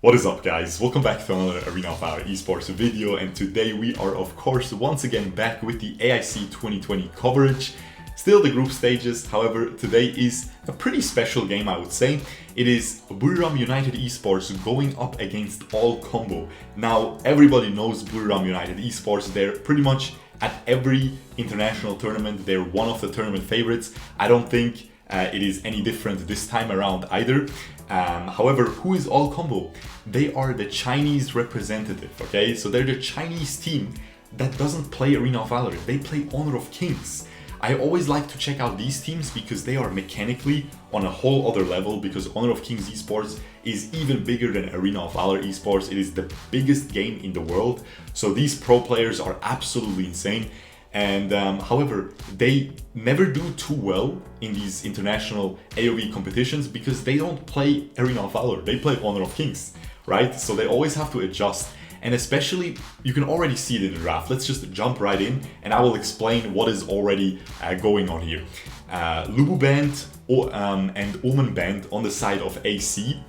What is up, guys? Welcome back to another Arena of Valor Esports video, and today we are of course once again back with the AIC 2020 coverage. Still the group stages, however today is a pretty special game, I would say. It is Buriram United Esports going up against All Combo. Now everybody knows Buriram United Esports, they're pretty much at every international tournament, they're one of the tournament favorites. I don't think it is any different this time around either. However, who is All Combo? They are the Chinese representative, okay? So they're the Chinese team that doesn't play Arena of Valor, they play Honor of Kings. I always like to check out these teams because they are mechanically on a whole other level, because Honor of Kings Esports is even bigger than Arena of Valor Esports. It is the biggest game in the world. So these pro players are absolutely insane. And however, they never do too well in these international AOV competitions because they don't play Arena of Valor, they play Honor of Kings, right? So they always have to adjust. And especially, you can already see it in the draft. Let's just jump right in and I will explain what is already going on here. Lubu band and Omen band on the side of AC.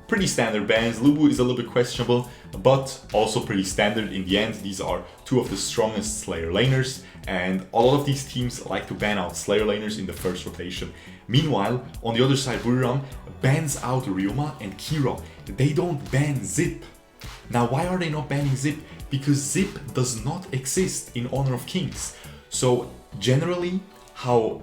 Pretty standard bans. Lubu is a little bit questionable, but also pretty standard in the end. These are two of the strongest Slayer laners, and a lot of these teams like to ban out Slayer laners in the first rotation. Meanwhile, on the other side, Buriram bans out Ryoma and Kira. They don't ban Zip. Now, why are they not banning Zip? Because Zip does not exist in Honor of Kings. So generally, how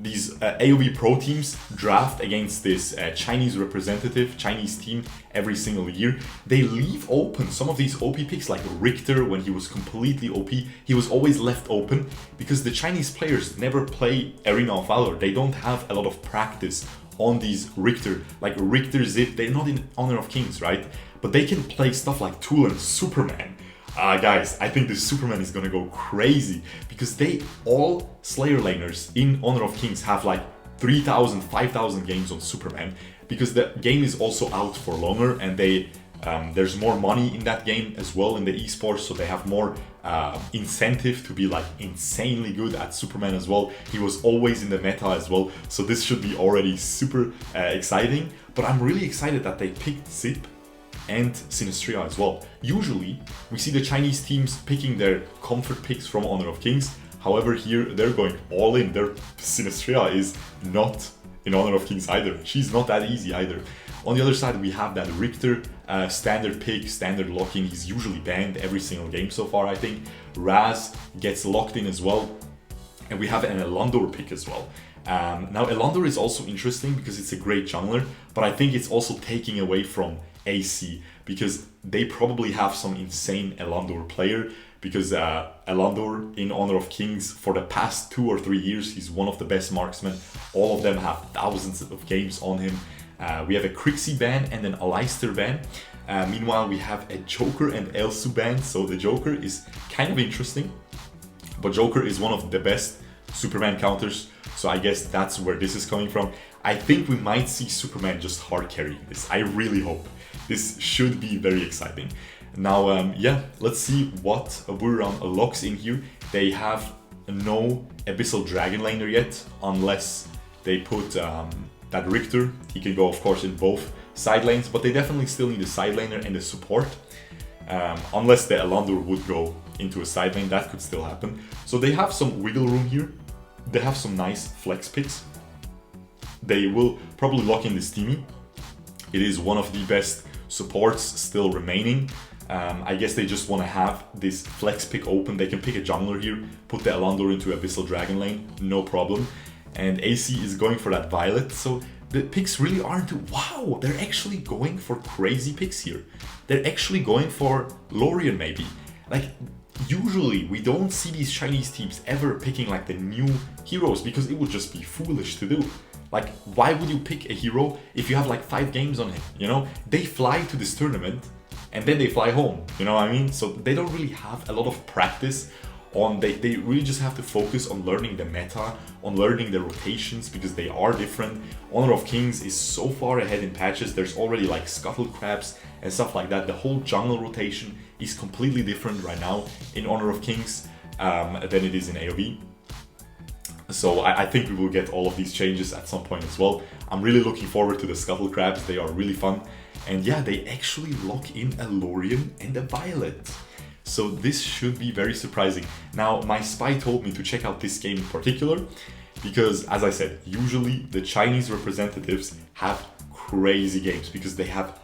these AOV pro teams draft against this Chinese representative, Chinese team every single year, they leave open some of these OP picks, like Richter. When he was completely OP, he was always left open because the Chinese players never play Arena of Valor. They don't have a lot of practice on these Richter, like Richter, Zip. They're not in Honor of Kings, right? But they can play stuff like Tool and Superman. Guys, I think the Superman is gonna go crazy because they all Slayer laners in Honor of Kings have like 3,000, 5,000 games on Superman, because the game is also out for longer and they there's more money in that game as well in the esports, so they have more incentive to be like insanely good at Superman as well. He was always in the meta as well, so this should be already super exciting. But I'm really excited that they picked Zip and Sinistria as well. Usually, we see the Chinese teams picking their comfort picks from Honor of Kings. However, here they're going all in. Their Sinistria is not in Honor of Kings either. She's not that easy either. On the other side, we have that Richter standard pick, standard lock-in. He's usually banned every single game so far, I think. Raz gets locked in as well. And we have an Elandor pick as well. Now, Elandor is also interesting because it's a great jungler, but I think it's also taking away from AC, because they probably have some insane Elandor player, because Elandor in Honor of Kings for the past 2 or 3 years, he's one of the best marksmen. All of them have thousands of games on him. We have a Crixie ban and an Aleister ban. Meanwhile, we have a Joker and Elsu ban, so the Joker is kind of interesting, but Joker is one of the best Superman counters, so I guess that's where this is coming from. I think we might see Superman just hard carrying this. I really hope. This should be very exciting. Now, yeah, let's see what Buriram locks in here. They have no Abyssal Dragon laner yet, unless they put that Richter. He can go, of course, in both side lanes, but they definitely still need a side laner and a support. Unless the Elandor would go into a side lane, that could still happen. So they have some wiggle room here. They have some nice flex picks. They will probably lock in this Teamy. It is one of the best supports still remaining. I guess they just want to have this flex pick open. They can pick a jungler here, put the Elandor into Abyssal Dragon lane, no problem. And AC is going for that Violet, so the picks really aren't... Wow, they're actually going for crazy picks here. They're actually going for Lorien maybe. Like, usually we don't see these Chinese teams ever picking like the new heroes, because it would just be foolish to do. Like, why would you pick a hero if you have like 5 games on him, you know? They fly to this tournament and then they fly home, you know what I mean? So they don't really have a lot of practice on, they really just have to focus on learning the meta, on learning the rotations, because they are different. Honor of Kings is so far ahead in patches. There's already like Scuttle Crabs and stuff like that. The whole jungle rotation is completely different right now in Honor of Kings than it is in AOV. So I think we will get all of these changes at some point as well. I'm really looking forward to the Scuttle Crabs. They are really fun. And yeah, they actually lock in a Lorien and a Violet. So this should be very surprising. Now, my spy told me to check out this game in particular, because as I said, usually the Chinese representatives have crazy games because they have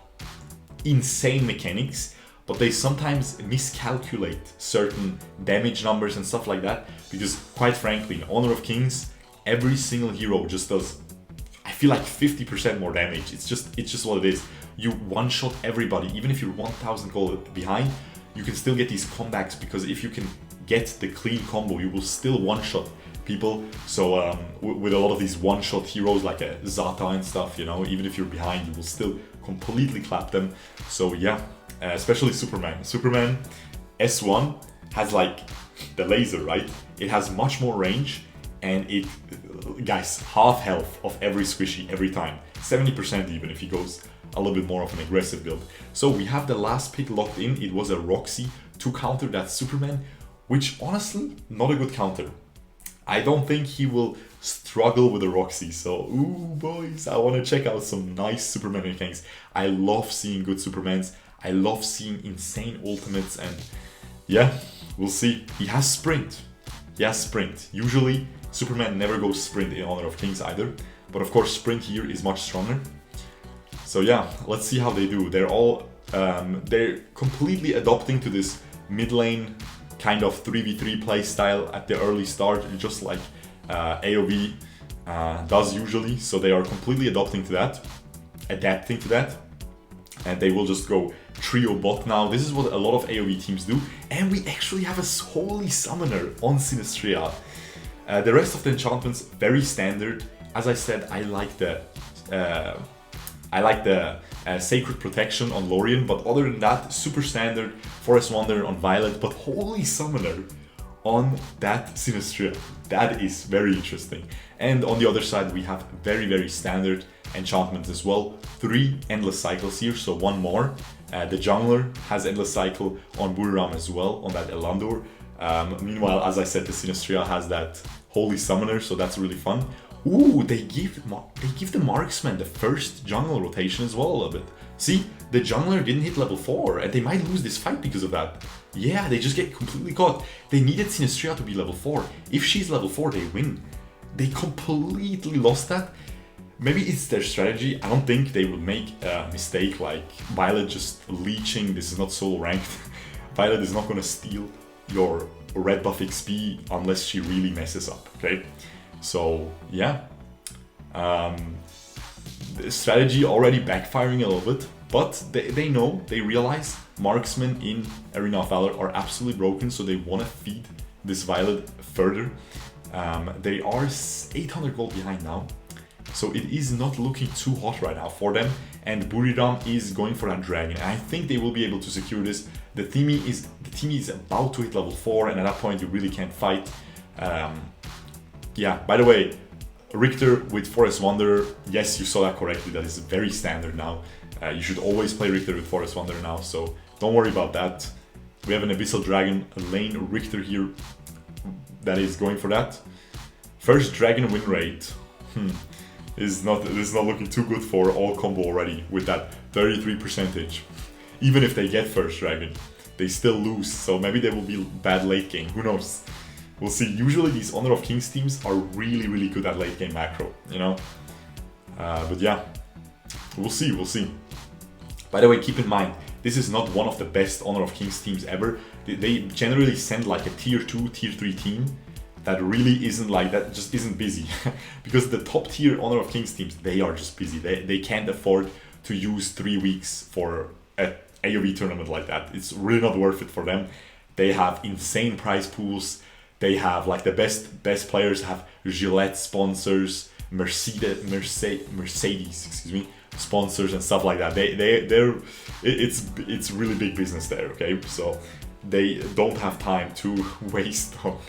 insane mechanics, but they sometimes miscalculate certain damage numbers and stuff like that, because quite frankly, in Honor of Kings, every single hero just does, I feel like 50% more damage. It's just what it is. You one-shot everybody, even if you're 1000 gold behind, you can still get these comebacks, because if you can get the clean combo, you will still one-shot people. So with a lot of these one-shot heroes like a Zata and stuff, you know, even if you're behind, you will still completely clap them. So yeah, especially Superman. Superman S1 has like the laser, right? It has much more range, and it, guys, half health of every squishy every time, 70% even if he goes a little bit more of an aggressive build. So we have the last pick locked in. It was a Roxy to counter that Superman, which honestly, not a good counter. I don't think he will struggle with a Roxy. So, ooh boys, I want to check out some nice Superman mechanics. I love seeing good Supermans. I love seeing insane ultimates, and yeah, we'll see. He has sprint. He has sprint. Usually, Superman never goes sprint in Honor of Kings either. But of course, sprint here is much stronger. So yeah, let's see how they do. They're all, they're completely adopting to this mid lane kind of 3v3 play style at the early start, just like AOV does usually. So they are completely adapting to that, and they will just go trio bot now. This is what a lot of AOV teams do, and we actually have a Holy Summoner on Sinistria. The rest of the enchantments, very standard. As I said, I like the Sacred Protection on Lorien, but other than that, super standard. Forest Wanderer on Violet, but Holy Summoner on that Sinistria. That is very interesting. And on the other side, we have very, very standard enchantments as well. 3 Endless Cycles here, so 1 more. The Jungler has Endless Cycle on Buriram as well, on that Elandur. Meanwhile, as I said, the Sinistria has that Holy Summoner, so that's really fun. Ooh, they give the Marksman the first jungle rotation as well a little bit. See, the jungler didn't hit level 4, and they might lose this fight because of that. Yeah, they just get completely caught. They needed Sinistria to be level 4. If she's level 4, they win. They completely lost that. Maybe it's their strategy. I don't think they would make a mistake like Violet just leeching. This is not solo ranked. Violet is not going to steal your red buff XP unless she really messes up, okay? So yeah, the strategy already backfiring a little bit, but they know, they realize marksmen in Arena of Valor are absolutely broken, so they want to feed this Violet further. They are 800 gold behind now, so it is not looking too hot right now for them, and Buriram is going for that dragon, and I think they will be able to secure this. The team is about to hit level 4, and at that point you really can't fight. Yeah, by the way, Richter with Forest Wanderer, yes, you saw that correctly, that is very standard now. You should always play Richter with Forest Wanderer now, so don't worry about that. We have an Abyssal Dragon lane Richter here that is going for that. First Dragon win rate is not looking too good for all combo already with that 33%. Even if they get first Dragon, they still lose, so maybe they will be bad late game, who knows. We'll see. Usually these Honor of Kings teams are really, really good at late game macro, you know? But yeah, we'll see. By the way, keep in mind, this is not one of the best Honor of Kings teams ever. They generally send like a tier 2, tier 3 team that really isn't like that, just isn't busy. Because the top tier Honor of Kings teams, they are just busy. They can't afford to use 3 weeks for an AOV tournament like that. It's really not worth it for them. They have insane prize pools. They have like the best players have Gillette sponsors, Mercedes, excuse me, sponsors and stuff like that. It's really big business there, okay? So they don't have time to waste on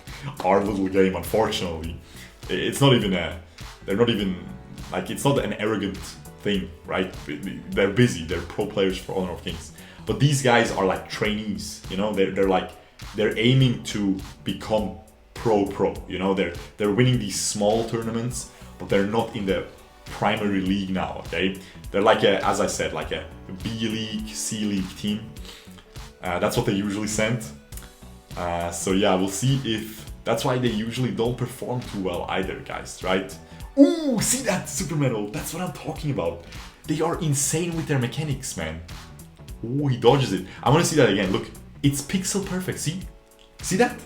our little game, unfortunately. It's not even it's not an arrogant thing, right? They're busy, they're pro players for Honor of Kings. But these guys are like trainees, you know, they're aiming to become pro. You know, they're winning these small tournaments, but they're not in the primary league now. Okay, they're like a, as I said, like a B League, C League team. That's what they usually send. So yeah, we'll see if that's why they usually don't perform too well either, guys. Right? Ooh, see that Superman ult? That's what I'm talking about. They are insane with their mechanics, man. Ooh, he dodges it. I want to see that again. Look, it's pixel perfect. See that?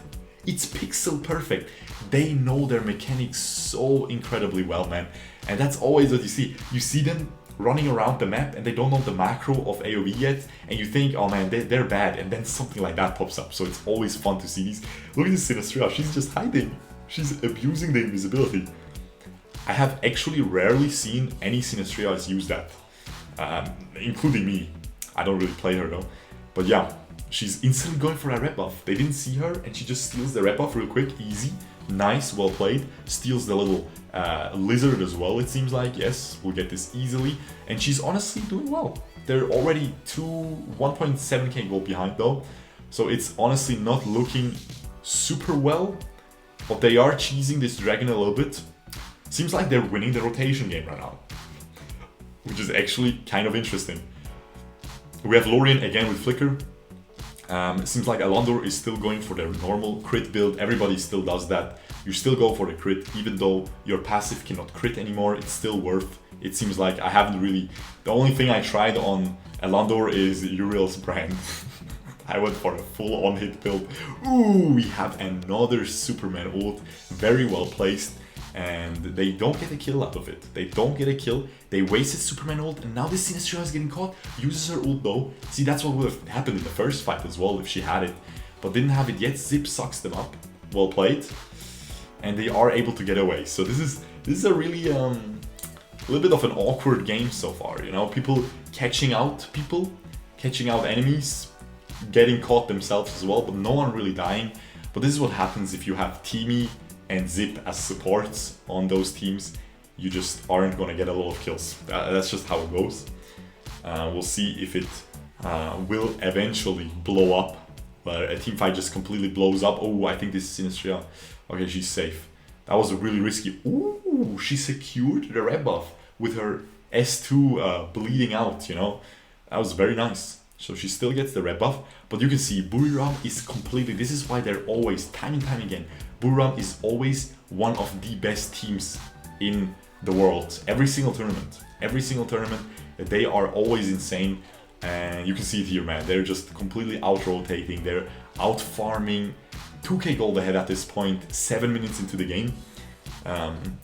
It's pixel perfect. They know their mechanics so incredibly well, man. And that's always what you see. You see them running around the map and they don't know the macro of AOV yet, and you think, oh man, they're bad, and then something like that pops up. So it's always fun to see these. Look at this Sinistria, she's just hiding. She's abusing the invisibility. I have actually rarely seen any Sinistrias use that, including me. I don't really play her though. But yeah, she's instantly going for a red buff. They didn't see her and she just steals the red buff real quick, easy. Nice, well played. Steals the little lizard as well, it seems like. Yes, we'll get this easily. And she's honestly doing well. They're already 1.7k gold behind though. So it's honestly not looking super well. But they are cheesing this dragon a little bit. Seems like they're winning the rotation game right now, which is actually kind of interesting. We have Lorien again with Flicker. It seems like Alandor is still going for their normal crit build. Everybody still does that. You still go for the crit, even though your passive cannot crit anymore. It's still worth. It seems like I haven't really. The only thing I tried on Alandor is Uriel's brand. I went for a full on-hit build. Ooh, we have another Superman ult, very well placed. And they don't get a kill out of it. They don't get a kill. They wasted Superman ult, and now this Sinistria is getting caught. Uses her ult though. See, that's what would have happened in the first fight as well if she had it. But didn't have it yet. Zip sucks them up. Well played. And they are able to get away. So this is a really a little bit of an awkward game so far. You know, people, catching out enemies, getting caught themselves as well, but no one really dying. But this is what happens if you have Teamy and Zip as supports on those teams. You just aren't gonna get a lot of kills. That's just how it goes. We'll see if it will eventually blow up. But a team fight just completely blows up. Oh, I think this is Sinistria. Okay, she's safe. That was really risky. Ooh, she secured the red buff with her S2 bleeding out, you know. That was very nice. So she still gets the red buff. But you can see Buriram is completely, this is why they're always, time and time again, Buriram is always one of the best teams in the world. Every single tournament, they are always insane. And you can see it here, man. They're just completely out-rotating. They're out-farming. 2k gold ahead at this point, 7 minutes into the game.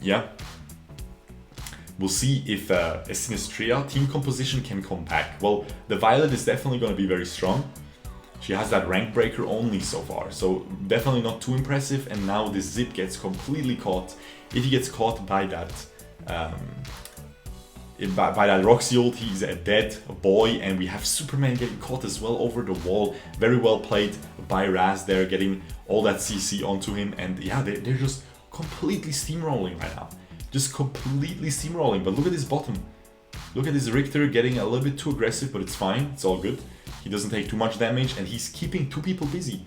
Yeah. We'll see if a Sinistria team composition can come back. Well, the Violet is definitely going to be very strong. She has that rank breaker only so far, so definitely not too impressive. And now this Zip gets completely caught. If he gets caught by that Roxy ult, he's a dead boy. And we have Superman getting caught as well over the wall. Very well played by Raz there, getting all that CC onto him. And yeah, they're just completely steamrolling right now. Just completely steamrolling. But look at this bottom. Look at this Richter getting a little bit too aggressive, but it's fine. It's all good. He doesn't take too much damage, and he's keeping 2 people busy.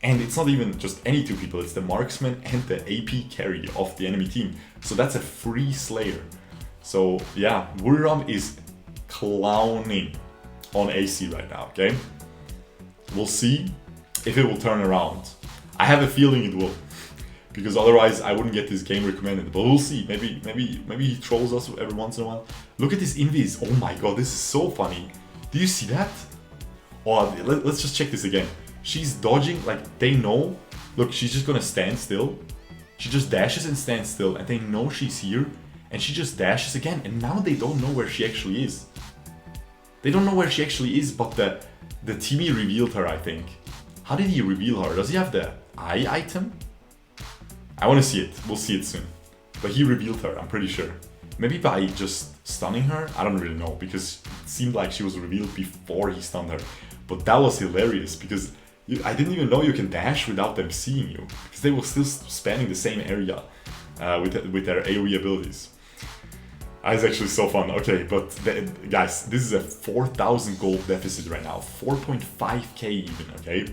And it's not even just any 2 people, it's the marksman and the AP carry of the enemy team. So that's a free Slayer. So yeah, Buriram is clowning on AC right now, okay? We'll see if it will turn around. I have a feeling it will, because otherwise I wouldn't get this game recommended. But we'll see. Maybe he trolls us every once in a while. Look at this invis. Oh my god, this is so funny. Do you see that? Oh, let's just check this again. She's dodging, like they know. Look, she's just gonna stand still. She just dashes and stands still, and they know she's here. And she just dashes again, and now they don't know where she actually is. They don't know where she actually is, but the teammate revealed her, I think. How did he reveal her? Does he have the eye item? I want to see it. We'll see it soon. But he revealed her, I'm pretty sure. Maybe by just stunning her? I don't really know, because it seemed like she was revealed before he stunned her. But that was hilarious, because I didn't even know you can dash without them seeing you. Because they were still spanning the same area with their AoE abilities. It's actually so fun. Okay, but guys, this is a 4,000 gold deficit right now. 4.5k even, okay?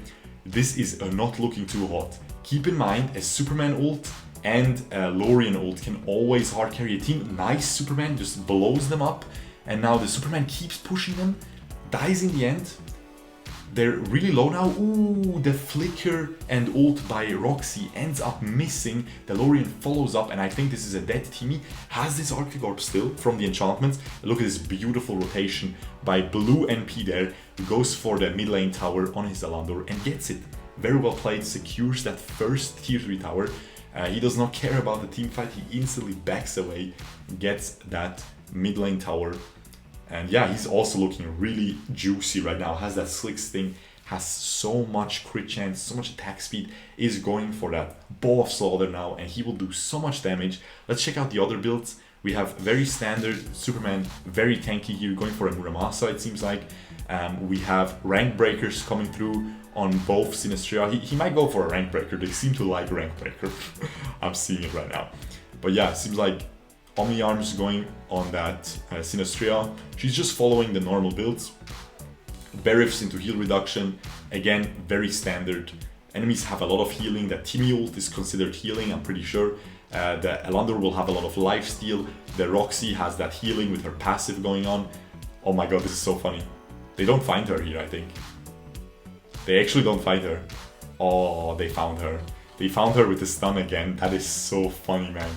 This is not looking too hot. keep in mind a Superman ult and a Lorien ult can always hard carry a team. Nice Superman just blows them up, and now the Superman keeps pushing them, dies in the end. They're really low now. Ooh, the flicker and ult by Roxy ends up missing. The Lorien follows up, and I think this is a dead teamy. Has this Arctic Orb still from the enchantments. Look at this beautiful rotation by Blue NP there. Goes for the mid lane tower on his Alandor and gets it. Very well played, secures that first tier 3 tower. He does not care about the team fight. He instantly backs away, gets that mid lane tower. And yeah, he's also looking really juicy right now. Has that slick sting, has so much crit chance, so much attack speed, is going for that Bow of Slaughter now, and he will do so much damage. Let's check out the other builds. We have very standard Superman, very tanky here, going for a Muramasa it seems like. We have rank breakers coming through on both Sinistria. He might go for a rank breaker. They seem to like rank breaker. I'm seeing it right now. But yeah, it seems like Omni Arms going on that Sinistria. She's just following the normal builds. Berifs into heal reduction. Again, very standard. Enemies have a lot of healing. The Timmy ult is considered healing, I'm pretty sure. The Elandor will have a lot of lifesteal. The Roxy has that healing with her passive going on. Oh my god, this is so funny. They don't find her here, I think. They actually don't find her. Oh, they found her. They found her with the stun again. That is so funny, man.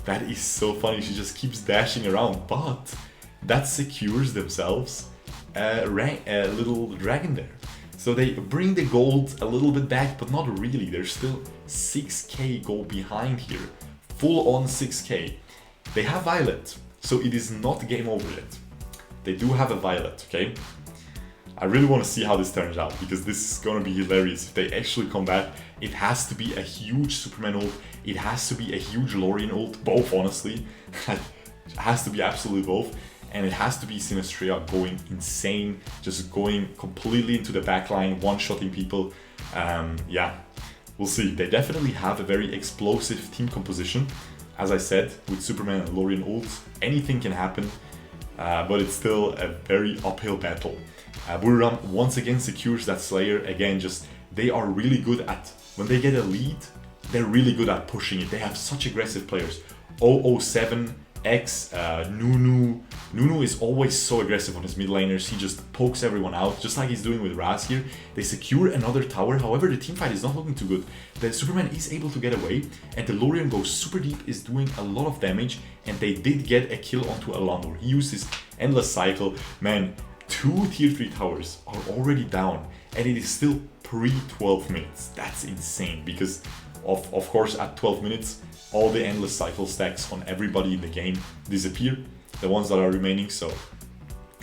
That is so funny. She just keeps dashing around, but that secures themselves a little dragon there. So they bring the gold a little bit back, but not really. There's still 6k gold behind here. Full on 6k. They have Violet, so it is not game over yet. They do have a Violet, okay? I really want to see how this turns out, because this is going to be hilarious. If they actually come back, it has to be a huge Superman ult. It has to be a huge Lorien ult. Both, honestly. It has to be absolutely both. And it has to be Sinistria going insane. Just going completely into the backline, one-shotting people. Yeah, we'll see. They definitely have a very explosive team composition. As I said, with Superman and Lorien ults, anything can happen. But it's still a very uphill battle. Buriram once again secures that Slayer. Again, just they are really good at, when they get a lead, they're really good at pushing it. They have such aggressive players. 007, X, Nunu. Nunu is always so aggressive on his mid laners. He just pokes everyone out, just like he's doing with Raz here. They secure another tower. However, the teamfight is not looking too good. The Superman is able to get away, and the Lorien goes super deep, is doing a lot of damage, and they did get a kill onto Alandor. He used his endless cycle. Man, 2 tier 3 towers are already down, and it is still pre-12 minutes. That's insane, because of course at 12 minutes, all the endless cycle stacks on everybody in the game disappear, the ones that are remaining. So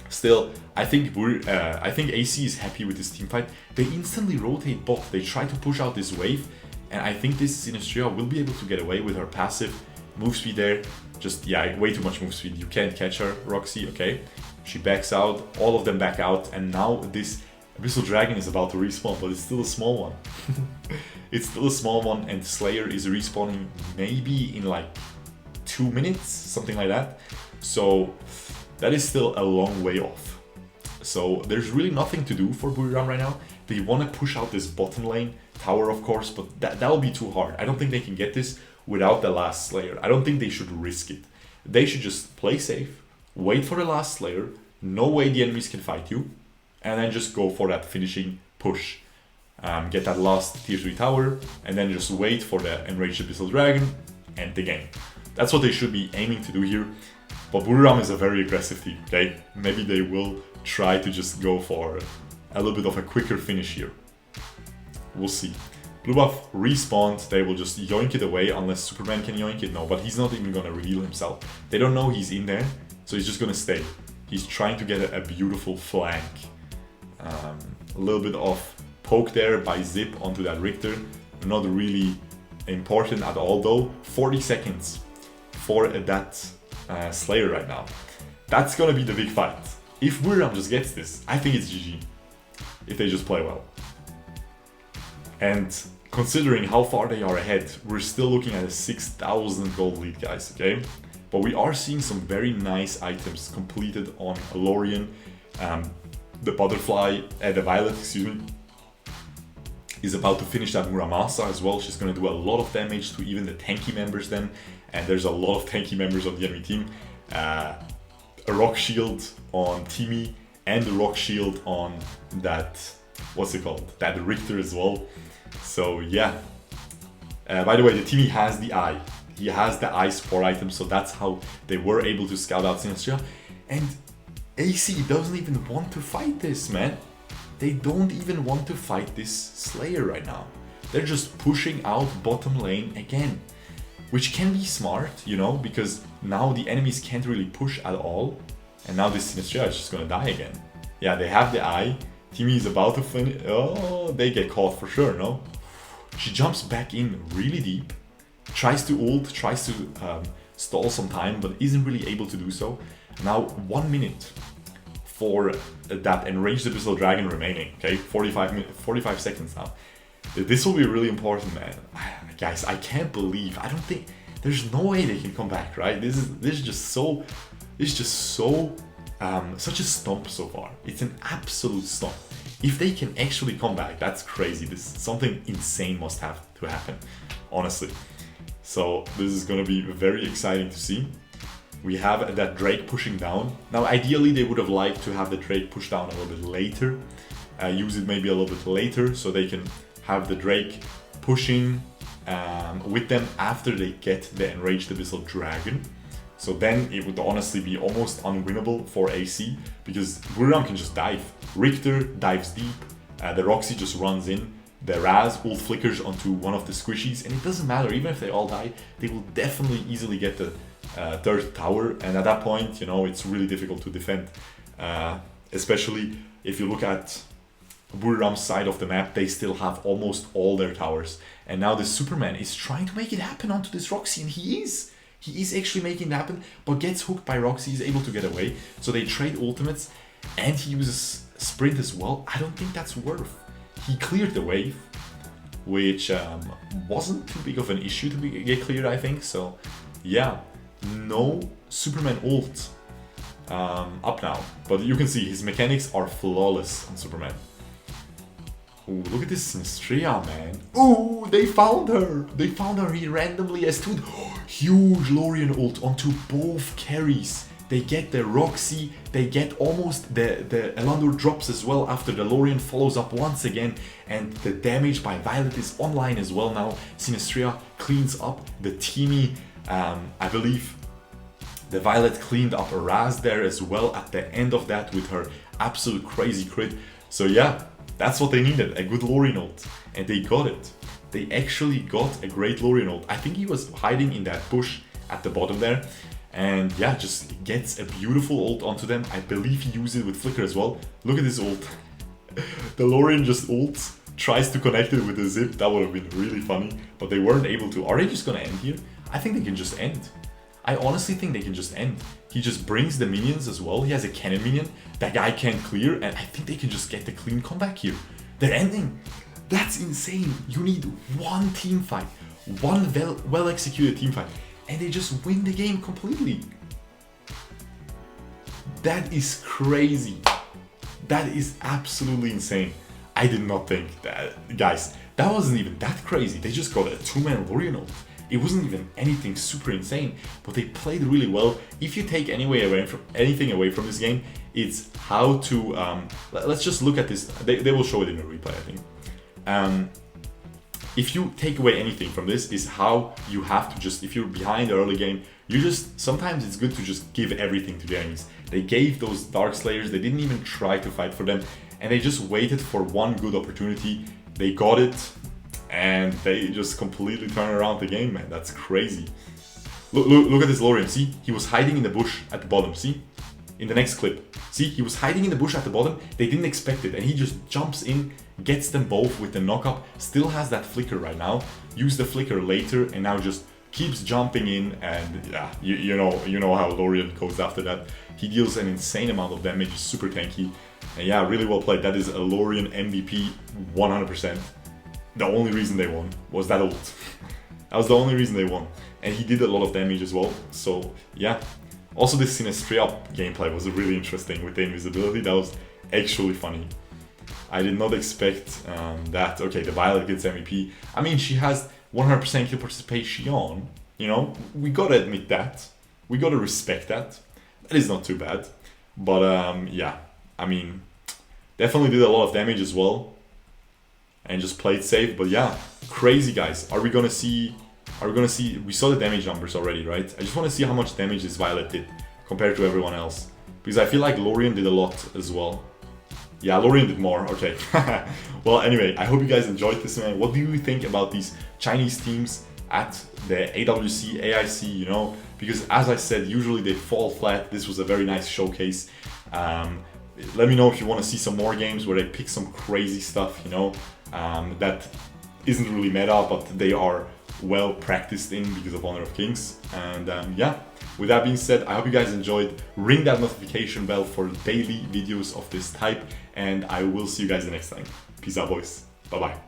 still, I think AC is happy with this team fight. They instantly rotate bot. They try to push out this wave, and I think this Sinistria will be able to get away with her passive move speed there. Just, yeah, way too much move speed. You can't catch her, Roxy, okay. She backs out, all of them back out, and now this Abyssal Dragon is about to respawn, but it's still a small one. It's still a small one, and Slayer is respawning maybe in like 2 minutes, something like that. So that is still a long way off. So there's really nothing to do for Buriram right now. They want to push out this bottom lane tower, of course, but that'll be too hard. I don't think they can get this without the last Slayer. I don't think they should risk it. They should just play safe, wait for the last Slayer, no way the enemies can fight you, and then just go for that finishing push. Get that last tier 3 tower, and then just wait for the Enraged Abyssal Dragon, end the game. That's what they should be aiming to do here. But Buriram is a very aggressive team, okay? Maybe they will try to just go for a little bit of a quicker finish here. We'll see. Blue buff respawns, they will just yoink it away unless Superman can yoink it. No, but he's not even gonna reveal himself. They don't know he's in there, so he's just gonna stay. He's trying to get a beautiful flank. A little bit of poke there by Zip onto that Richter. Not really important at all though. 40 seconds for that Slayer right now. That's gonna be the big fight. If Buriram just gets this, I think it's GG. If they just play well. And considering how far they are ahead, we're still looking at a 6,000 gold lead, guys, okay? But we are seeing some very nice items completed on Lorien. The butterfly, the violet, excuse me. is about to finish that Muramasa as well. She's going to do a lot of damage to even the tanky members then. And there's a lot of tanky members on the enemy team. A rock shield on Timmy and the rock shield on that, what's it called? That Richter as well. So yeah. By the way, the Timmy has the eye. He has the eye support item, so that's how they were able to scout out Sinistria. And AC doesn't even want to fight this, man. They don't even want to fight this Slayer right now. They're just pushing out bottom lane again. Which can be smart, you know, because now the enemies can't really push at all. And now this Sinistria is just gonna die again. Yeah, they have the eye. Timmy is about to finish. Oh, they get caught for sure, no? She jumps back in really deep. Tries to ult, tries to stall some time, but isn't really able to do so. Now 1 minute for that enraged abyssal dragon remaining. Okay, 45 seconds now. This will be really important, man. Guys, I can't believe. I don't think there's no way they can come back, right? This is just so such a stomp so far. It's an absolute stomp. If they can actually come back, that's crazy. Something insane must have to happen, honestly. So this is gonna be very exciting to see. We have that Drake pushing down. Now, ideally, they would have liked to have the Drake push down a little bit later. Use it maybe a little bit later so they can have the Drake pushing with them after they get the Enraged Abyssal Dragon. So then it would honestly be almost unwinnable for AC because Buriram can just dive. Richter dives deep, the Roxy just runs in, the Raz ult flickers onto one of the squishies, and it doesn't matter, even if they all die, they will definitely easily get the third tower, and at that point, you know, it's really difficult to defend. Especially if you look at Buriram's side of the map, they still have almost all their towers. And now the Superman is trying to make it happen onto this Roxy, and he is actually making it happen, but gets hooked by Roxy, is able to get away. So they trade ultimates, and he uses sprint as well. I don't think that's worth. He cleared the wave, which wasn't too big of an issue to get cleared, I think. So yeah, no Superman ult up now. But you can see his mechanics are flawless on Superman. Ooh, look at this Sinistria, man. Ooh, they found her. They found her. He randomly S2'd. Huge Lorien ult onto both carries. They get the Roxy, they get almost the Elandur drops as well after the Lorien follows up once again, and the damage by Violet is online as well now. Sinistria cleans up the Timmy. I believe the Violet cleaned up a Raz there as well at the end of that with her absolute crazy crit. So yeah, that's what they needed, a good Lorien ult, and they got it. They actually got a great Lorien ult. I think he was hiding in that bush at the bottom there. And yeah, just gets a beautiful ult onto them. I believe he used it with Flicker as well. Look at this ult. The Lorien just ults, tries to connect it with a zip. That would have been really funny, but they weren't able to. Are they just gonna end here? I think they can just end. I honestly think they can just end. He just brings the minions as well. He has a cannon minion. That guy can't clear, and I think they can just get the clean comeback here. They're ending. That's insane. You need one team fight, one well-executed team fight, and they just win the game completely. That is crazy. That is absolutely insane. I did not think that, guys, that wasn't even that crazy. They just got a two-man Lorien ult. It wasn't even anything super insane, but they played really well. If you take anything away from this game, it's how to, let's just look at this. They will show it in the replay, I think. If you take away anything from this, is how you have to just, if you're behind the early game, you just, sometimes it's good to just give everything to the enemies. They gave those Dark Slayers, they didn't even try to fight for them, and they just waited for one good opportunity. They got it, and they just completely turn around the game, man. That's crazy. Look at this Lorien, see? He was hiding in the bush at the bottom, see? In the next clip. See, he was hiding in the bush at the bottom, they didn't expect it, and he just jumps in, gets them both with the knock-up, still has that flicker right now, use the flicker later, and now just keeps jumping in, and yeah, you know how Lorien goes after that. He deals an insane amount of damage, super tanky, and yeah, really well played. That is a Lorien MVP 100%. The only reason they won was that ult. That was the only reason they won, and he did a lot of damage as well, so yeah. Also, this Sinistria gameplay was really interesting with the invisibility. That was actually funny. I did not expect that. Okay, the Violet gets MVP. I mean, she has 100% kill participation. You know, we gotta admit that. We gotta respect that. That is not too bad. But yeah, I mean, definitely did a lot of damage as well. And just played safe. But yeah, crazy, guys. Are we gonna see... We saw the damage numbers already, right? I just want to see how much damage this Violet did compared to everyone else. Because I feel like Lorien did a lot as well. Yeah, Lorien did more. Okay. Well, anyway, I hope you guys enjoyed this, man. What do you think about these Chinese teams at the AWC, AIC, you know? Because as I said, usually they fall flat. This was a very nice showcase. Let me know if you want to see some more games where they pick some crazy stuff, you know, that isn't really meta, but they are well practiced in because of Honor of Kings. And yeah, with that being said, I hope you guys enjoyed. Ring that notification bell for daily videos of this type, and I will see you guys the next time. Peace out, boys. Bye bye.